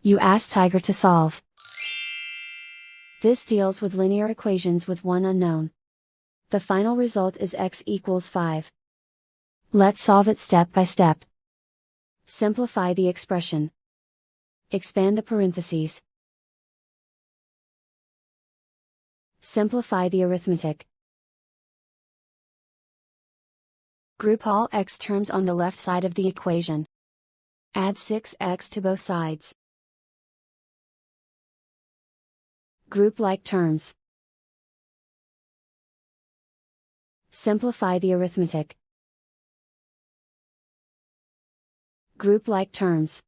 You ask Tiger to solve. This deals with linear equations with one unknown. The final result is x equals 5. Let's solve it step by step. Simplify the expression. Expand the parentheses. Simplify the arithmetic. Group all x terms on the left side of the equation. Add 6x to both sides. Group like terms. Simplify the arithmetic. Group like terms.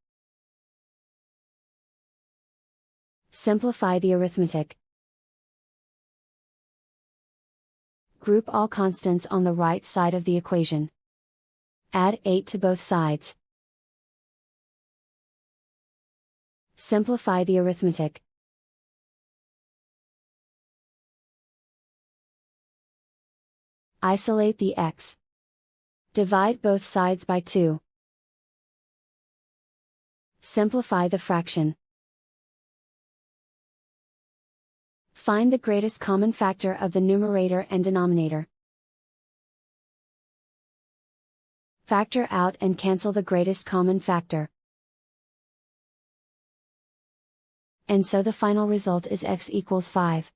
Simplify the arithmetic. Group all constants on the right side of the equation. Add 8 to both sides. Simplify the arithmetic. Isolate the x. Divide both sides by 2. Simplify the fraction. Find the greatest common factor of the numerator and denominator. Factor out and cancel the greatest common factor. And so the final result is x equals 5.